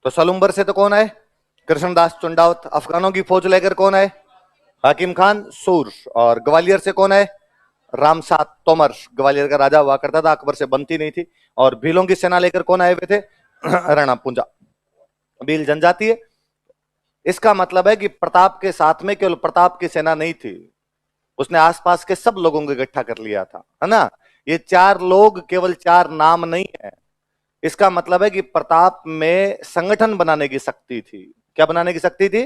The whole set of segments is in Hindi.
तो सलूम्बर से तो कौन आए? कृष्णदास चुंडावत। अफगानों की फौज लेकर कौन आए? हाकिम खान सूर। और ग्वालियर से कौन आए? रामसात तोमर। ग्वालियर का राजा हुआ करता था, अकबर से बनती नहीं थी। और भीलों की सेना लेकर कौन आए हुए थे? राणा पूंजा। भील जनजाति है। इसका मतलब है कि प्रताप के साथ में केवल प्रताप की सेना नहीं थी, उसने आसपास के सब लोगों को इकट्ठा कर लिया था, है ना। ये चार लोग केवल चार नाम नहीं है। इसका मतलब है कि प्रताप में संगठन बनाने की शक्ति थी। क्या बनाने की शक्ति थी?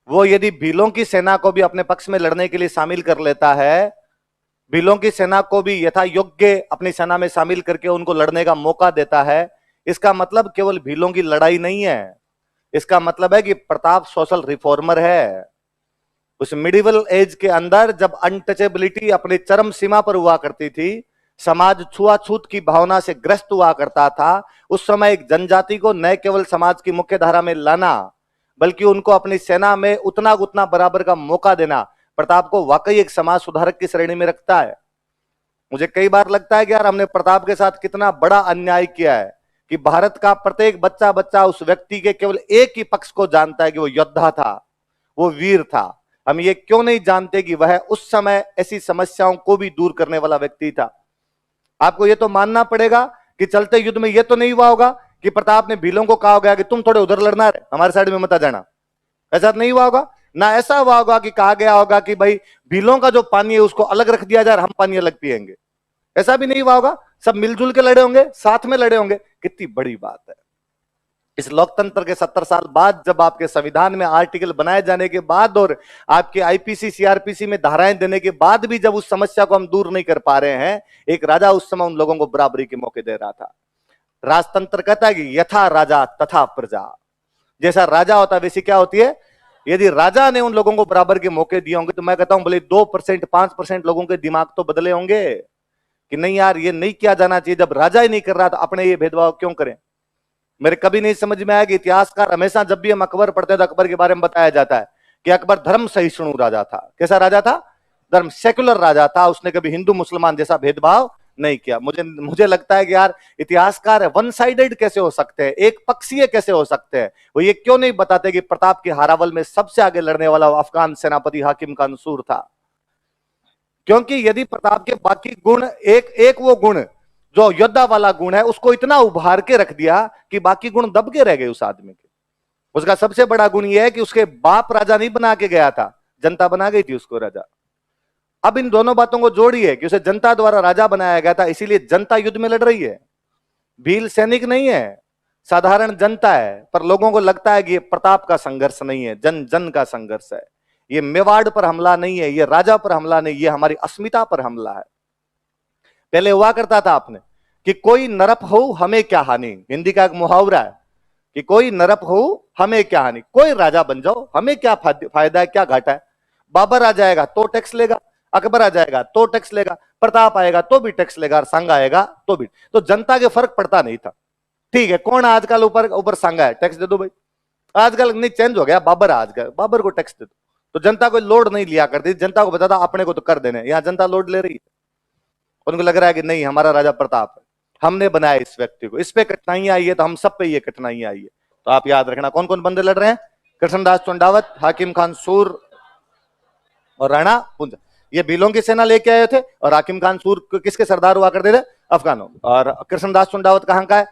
वो यदि भीलों की सेना को भी अपने पक्ष में लड़ने के लिए शामिल कर लेता है, भीलों की सेना को भी यथा योग्य अपनी सेना में शामिल करके उनको लड़ने का मौका देता है, इसका मतलब केवल भीलों की लड़ाई नहीं है। इसका मतलब है कि प्रताप सोशल रिफॉर्मर है। उस मिडिवल एज के अंदर जब अनटचेबिलिटी अपनी चरम सीमा पर हुआ करती थी, समाज छुआछूत की भावना से ग्रस्त हुआ करता था, उस समय एक जनजाति को न केवल समाज की मुख्य धारा में लाना, बल्कि उनको अपनी सेना में उतना उतना बराबर का मौका देना प्रताप को वाकई एक समाज सुधारक की श्रेणी में रखता है। मुझे कई बार लगता है कि यार हमने प्रताप के साथ कितना बड़ा अन्याय किया है कि भारत का प्रत्येक बच्चा बच्चा उस व्यक्ति के केवल एक ही पक्ष को जानता है कि वो योद्धा था, वो वीर था। हम ये क्यों नहीं जानते कि वह उस समय ऐसी समस्याओं को भी दूर करने वाला व्यक्ति था। आपको ये तो मानना पड़ेगा कि चलते युद्ध में ये तो नहीं हुआ होगा कि प्रताप ने भीलों को कहा गया कि तुम थोड़े उधर लड़ना है, हमारे साइड में मत आ जाना। ऐसा नहीं हुआ होगा ना। ऐसा हुआ होगा कि कहा गया होगा कि भाई भीलों का जो पानी है उसको अलग रख दिया जाए, हम पानी अलग पिएंगे। ऐसा भी नहीं हुआ होगा। सब मिलजुल के लड़े होंगे, साथ में लड़े होंगे। कितनी बड़ी बात है। इस लोकतंत्र के 70 साल बाद जब आपके संविधान में आर्टिकल बनाए जाने के बाद और आपके आईपीसी सीआरपीसी में धाराएं देने के बाद भी जब उस समस्या को हम दूर नहीं कर पा रहे हैं, एक राजा उस समय उन लोगों को बराबरी के मौके दे रहा था। राजतंत्र कहता है कि यथा राजा तथा प्रजा। जैसा राजा होता है वैसी क्या होती है? यदि राजा ने उन लोगों को बराबर के मौके दिए होंगे तो मैं कहता हूं भले 2% 5% लोगों के दिमाग तो बदले होंगे कि नहीं यार ये नहीं किया जाना चाहिए। जब राजा ही नहीं कर रहा तो अपने ये भेदभाव क्यों करें। मेरे कभी नहीं समझ में आया कि इतिहासकार हमेशा जब भी हम अकबर पढ़ते हैं तो अकबर के बारे में बताया जाता है कि अकबर धर्म सहिष्णु राजा था। कैसा राजा था? धर्म सेक्युलर राजा था। उसने कभी हिंदू मुसलमान जैसा भेदभाव नहीं किया। मुझे लगता है कि यार इतिहासकार वन साइडेड कैसे हो सकते हैं, एक पक्षीय कैसे हो सकते हैं। वो ये क्यों नहीं बताते कि प्रताप की हारावल में सबसे आगे लड़ने वाला अफगान सेनापति हाकिम खान सूर था। क्योंकि यदि प्रताप के बाकी गुण एक वो गुण जो योद्धा वाला गुण है उसको इतना उभार के रख दिया कि बाकी गुण दब के रह गए उस आदमी के। उसका सबसे बड़ा गुण यह है कि उसके बाप राजा नहीं बना के गया था, जनता बना गई थी उसको राजा। अब इन दोनों बातों को जोड़िए कि उसे जनता द्वारा राजा बनाया गया था, इसीलिए जनता युद्ध में लड़ रही है। भील सैनिक नहीं है, साधारण जनता है। पर लोगों को लगता है कि ये प्रताप का संघर्ष नहीं है, जन जन का संघर्ष है। ये मेवाड़ पर हमला नहीं है, ये राजा पर हमला नहीं, ये हमारी अस्मिता पर हमला है। पहले हुआ करता था आपने कि कोई नरप हो हमें क्या हानि। हिंदी का एक मुहावरा है कि कोई नरप हो हमें क्या हानि। कोई राजा बन जाओ, हमें क्या फायदा है, क्या घाटा है। बाबर आ जाएगा तो टैक्स लेगा, अकबर आ जाएगा तो टैक्स लेगा, प्रताप आएगा तो भी टैक्स लेगा, संघ आएगा तो भी। तो जनता के फर्क पड़ता नहीं था। ठीक है, कौन आजकल ऊपर ऊपर संघ है, टैक्स दे दो भाई। आजकल नहीं, चेंज हो गया, बाबर आजकल बाबर को टैक्स दे दो। तो जनता कोई लोड नहीं लिया करती, जनता को बताता अपने को तो कर देने। यहां जनता लोड ले रही है। उनको लग रहा है कि नहीं हमारा राजा प्रताप है, हमने बनाया इस व्यक्ति को, इस पे कठिनाइयां आई है तो हम सब पे ये कठिनाइयां आई है। तो आप याद रखना कौन कौन बंदे लड़ रहे हैं? कृष्णदास चुंडावत, हाकिम खान सूर और राणा पूंजा। ये भीलों की सेना लेके आए थे और हाकिम खान सूर किसके सरदार हुआ करते थे? अफगानों। और कृष्णदास चुंडावत कहां का है?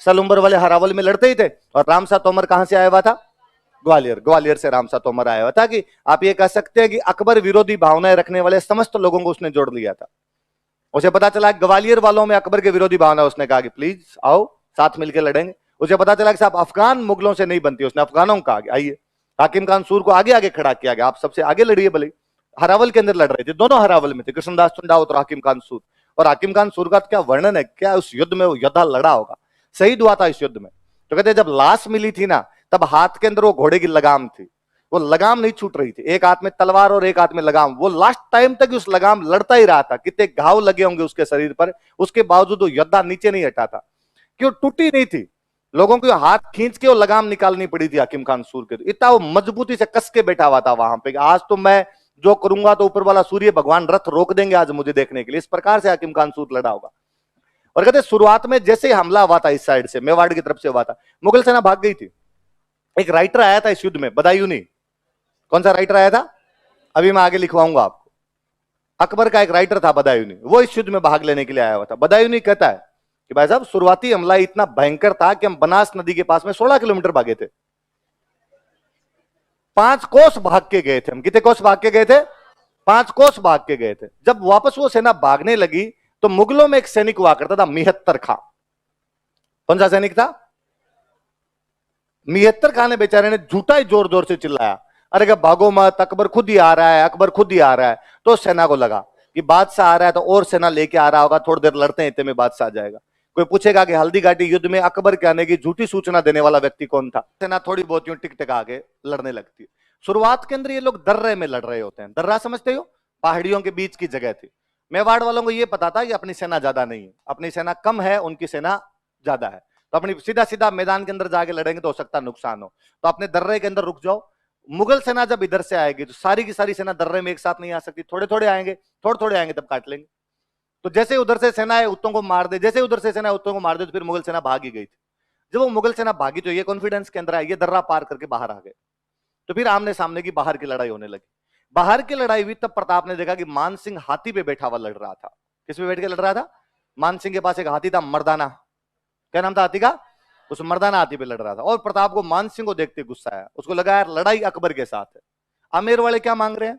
सलूम्बर वाले हरावल में लड़ते ही थे। और रामसा तोमर कहां से आया हुआ था? ग्वालियर। ग्वालियर से रामसा तोमर आया हुआ था। कि आप ये कह सकते हैं कि अकबर विरोधी भावनाएं रखने वाले समस्त लोगों को उसने जोड़ लिया था। उसे पता चला ग्वालियर वालों में अकबर के विरोधी भावना, उसने कहा कि प्लीज आओ साथ मिलकर लड़ेंगे। उसे पता चला कि साहब अफगान मुगलों से नहीं बनती, उसने अफगानों का आइए। हाकिम खान सूर को आगे आगे खड़ा किया गया, आप सबसे आगे लड़िए। भले हरावल के अंदर लड़ रहे थे, दोनों हरावल में थे, कृष्णदास चुंडावत और हाकिम खान सूर। और हाकिम खान सूर का क्या वर्णन है, क्या उस युद्ध में वो योद्धा लड़ा होगा, शहीद हुआ था इस युद्ध में। तो कहते जब लाश मिली थी ना, तब हाथ के अंदर वो घोड़े की लगाम थी, वो लगाम नहीं छूट रही थी। एक हाथ में तलवार और एक हाथ में लगाम। वो लास्ट टाइम तक उस लगाम लड़ता ही रहा था। कितने घाव लगे होंगे उसके शरीर पर, उसके बावजूद वो योद्धा नीचे नहीं हटा था, क्यों? टूटी नहीं थी। लोगों को हाथ खींच के वो लगाम निकालनी पड़ी थी हाकिम खान सूर के। इतना वो मजबूती से कस के बैठा हुआ था वहां पे, आज तो मैं जो करूंगा तो ऊपर वाला सूर्य भगवान रथ रोक देंगे आज मुझे देखने के लिए। इस प्रकार से हाकिम खान सूर लड़ा होगा। और कहते शुरुआत में जैसे ही हमला हुआ था इस साइड से, मेवाड़ की तरफ से हुआ था, मुगल सेना भाग गई थी। एक राइटर आया था इस युद्ध में, बदायूनी। कौन सा राइटर आया था? अभी मैं आगे लिखवाऊंगा आपको। अकबर का एक राइटर था बदायूनी, वो इस युद्ध में भाग लेने के लिए आया हुआ था। बदायूनी कहता है कि भाई साहब शुरुआती हमला इतना भयंकर था कि हम बनास नदी के पास में 16 किलोमीटर भागे थे। 5 कोस भाग के गए थे हम। कितने कोस भाग के गए थे? 5 कोस भाग के गए थे। जब वापस वो सेना भागने लगी तो मुगलों में एक सैनिक हुआ करता था, मिहत्तर खां। कौन सा सैनिक था? मिहत्तर खां ने बेचारे ने झूठा ही जोर जोर से चिल्लाया, अरे क्या भागो मत, अकबर खुद ही आ रहा है, अकबर खुद ही आ रहा है। तो सेना को लगा कि बादशाह आ रहा है तो और सेना लेके आ रहा होगा, थोड़ी देर लड़ते हैं, इतने में बादशाह आ जाएगा। कोई पूछेगा कि हल्दी घाटी युद्ध में अकबर के आने की झूठी सूचना देने वाला व्यक्ति कौन था? सेना थोड़ी बहुत यूं टिक टिका के लड़ने लगती है। शुरुआत के अंदर ये लोग दर्रे में लड़ रहे होते हैं। दर्रा समझते हो? पहाड़ियों के बीच की जगह थी। मेवाड़ वालों को यह पता था कि अपनी सेना ज्यादा नहीं है, अपनी सेना कम है, उनकी सेना ज्यादा है, तो अपनी सीधा सीधा मैदान के अंदर जाके लड़ेंगे तो हो सकता है नुकसान हो, तो अपने दर्रे के अंदर रुक जाओ। मुगल सेना जब इधर से आएगी तो सारी की सारी सेना दर्रे में एक साथ नहीं आ सकती, थोड़े थोड़े आएंगे, थोड़े थोड़े आएंगे, तब काट लेंगे। तो जैसे उधर से सेना है उत्तों को मार दे, जैसे उधर से सेना उत्तों को मार दे, तो फिर मुगल सेना भागी गई थी। जब वो मुगल सेना भागी तो ये कॉन्फिडेंस के अंदर आए, ये दर्रा पार करके बाहर आ गए। तो फिर आमने सामने की बाहर की लड़ाई होने लगी। बाहर की लड़ाई हुई तब प्रताप ने देखा कि मान सिंह हाथी पे बैठा हुआ लड़ रहा था। किस पे बैठ के लड़ रहा था? मान सिंह के पास एक हाथी था, मर्दाना। क्या नाम था हाथी का? उस मर्दाना हाथी पे लड़ रहा था। और प्रताप को मान सिंह को देखते गुस्सा आया, उसको लगा यार लड़ाई अकबर के साथ है। आमेर वाले क्या मांग रहे हैं?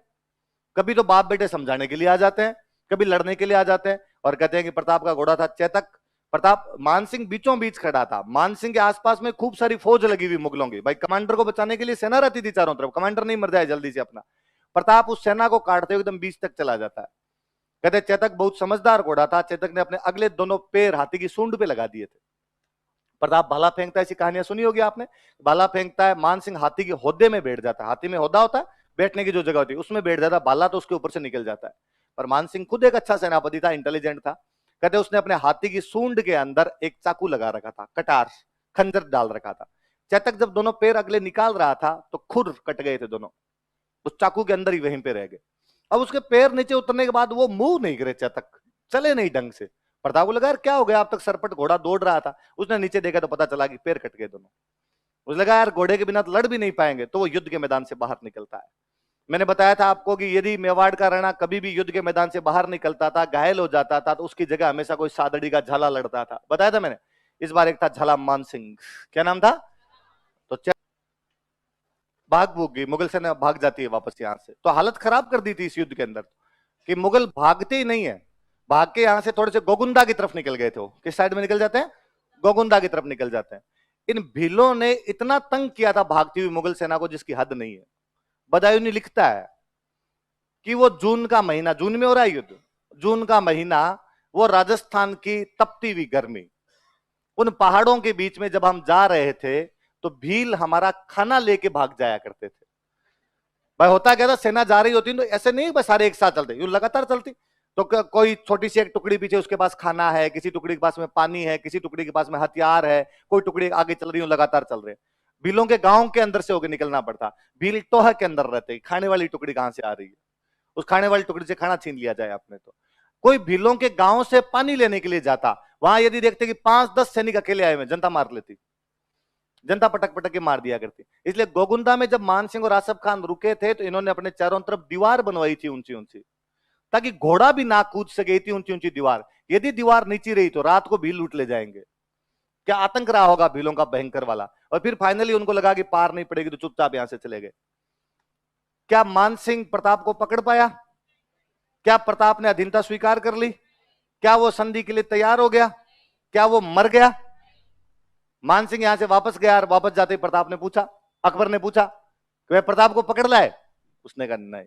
कभी तो बाप बेटे समझाने के लिए आ जाते हैं, कभी लड़ने के लिए आ जाते हैं, और कहते हैं कि प्रताप का घोड़ा था चेतक। प्रताप, मान सिंह बीचों बीच खड़ा था, मान सिंह के आसपास में खूब सारी फौज लगी हुई मुगलों की। भाई कमांडर को बचाने के लिए सेना रहती थी चारों तरफ, कमांडर नहीं मर जाए जल्दी से अपना। प्रताप उस सेना को काटते हुए एकदम बीच तक चला जाता है। कहते चेतक बहुत समझदार घोड़ा था, चेतक ने अपने अगले दोनों पैर हाथी की सूंड पे लगा दिए थे। प्रताप भाला फेंकता है, ऐसी कहानियां सुनी होगी आपने। भाला फेंकता है, मान सिंह हाथी के होदे में बैठ जाता है, हाथी में होदा होता है, बैठने की जो जगह होती है उसमें बैठ जाता है, भाला तो उसके ऊपर से निकल जाता है। पर मान सिंह खुद एक अच्छा सेनापति था, इंटेलिजेंट था। कहते उसने अपने हाथी की सूंड के अंदर एक चाकू लगा रखा था, कटार, खंजर डाल रखा था। चेतक जब दोनों पैर अगले निकाल रहा था तो खुर कट गए थे दोनों, उस चाकू के अंदर ही वहीं पे रह गए। अब उसके पैर नीचे उतरने के बाद वो मूव नहीं करे, चेतक चले नहीं ढंग से। प्रताप को लगा यार क्या हो गया, अब तक सरपट घोड़ा दौड़ रहा था। उसने नीचे देखा तो पता चला कि पैर कट गए दोनों। उसे लगा यार घोड़े के बिना तो लड़ भी नहीं पाएंगे, तो वो युद्ध के मैदान से बाहर निकलता है। मैंने बताया था आपको कि यदि मेवाड़ का राणा कभी भी युद्ध के मैदान से बाहर निकलता था, घायल हो जाता था, तो उसकी जगह हमेशा कोई सादड़ी का झाला लड़ता था। बताया था मैंने। इस बार एक था झाला मान सिंह। क्या नाम था? तो भाग भूग गई, मुगल सेना भाग जाती है वापस यहां से। तो हालत खराब कर दी थी इस युद्ध के अंदर कि मुगल भागते ही नहीं है, भाग के यहां से थोड़े से गोगुंदा की तरफ निकल गए थे। वो किस साइड में निकल जाते हैं? गोगुंदा की तरफ निकल जाते हैं। इन भीलों ने इतना तंग किया था भागती हुई मुगल सेना को जिसकी हद नहीं है। बदायूनी लिखता है कि वो जून का महीना, जून में हो रहा है युद्ध, जून का महीना, वो राजस्थान की तपती हुई गर्मी, उन पहाड़ों के बीच में जब हम जा रहे थे तो भील हमारा खाना लेके भाग जाया करते थे। भाई होता क्या था, सेना जा रही होती तो ऐसे नहीं बस सारे एक साथ चलते, यूं लगातार चलती। तो कोई छोटी सी एक टुकड़ी पीछे उसके पास खाना है, किसी टुकड़ी के पास में पानी है, किसी टुकड़ी के पास में हथियार है, कोई टुकड़ी आगे चल रही, लगातार चल रहे। भीलों के गांव के अंदर से होकर निकलना पड़ता। भील टोह के अंदर रहते, खाने वाली टुकड़ी कहां से आ रही है, उस खाने वाली टुकड़ी से खाना छीन लिया जाए आपने। तो कोई भीलों के गांव से पानी लेने के लिए जाता, वहां यदि देखते कि 5-10 सैनिक अकेले आए हुए, जनता मार लेती, जनता पटक पटक के मार दिया करती। इसलिए गोगुंदा में जब मान सिंह और आसफ खान रुके थे तो इन्होंने अपने चारों तरफ दीवार बनवाई थी ऊंची ऊंची, ताकि घोड़ा भी ना कूद सके, थी ऊंची ऊंची दीवार। यदि दीवार नीची रही तो रात को भील लूट ले जाएंगे। क्या आतंक रहा होगा भीलों का भयंकर वाला। और फिर फाइनली उनको लगा कि पार नहीं पड़ेगी तो चुपचाप यहां से चले गए। क्या मान सिंह प्रताप को पकड़ पाया? क्या प्रताप ने अधीनता स्वीकार कर ली? क्या वो संधि के लिए तैयार हो गया? क्या वो मर गया? मान सिंह यहां से वापस गया और वापस जाते ही प्रताप ने पूछा, अकबर ने पूछा कि वह प्रताप को पकड़ लाए? उसने कहा नहीं।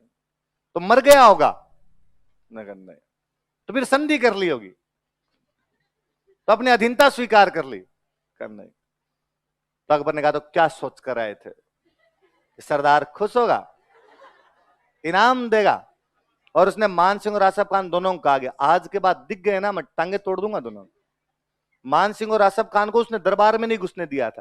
तो मर गया होगा? उसने कहा नहीं। तो फिर संधि कर ली होगी, तो अपनी अधीनता स्वीकार कर ली? कर नहीं। तो अकबर ने कहा तो क्या सोच कर आए थे? सरदार खुश होगा, इनाम देगा। और उसने मान सिंह और आसफ खान दोनों को कहा गया, आज के बाद दिख गए ना मैं टांगे तोड़ दूंगा दोनों। मान सिंह और आसफ खान को उसने दरबार में नहीं घुसने दिया था।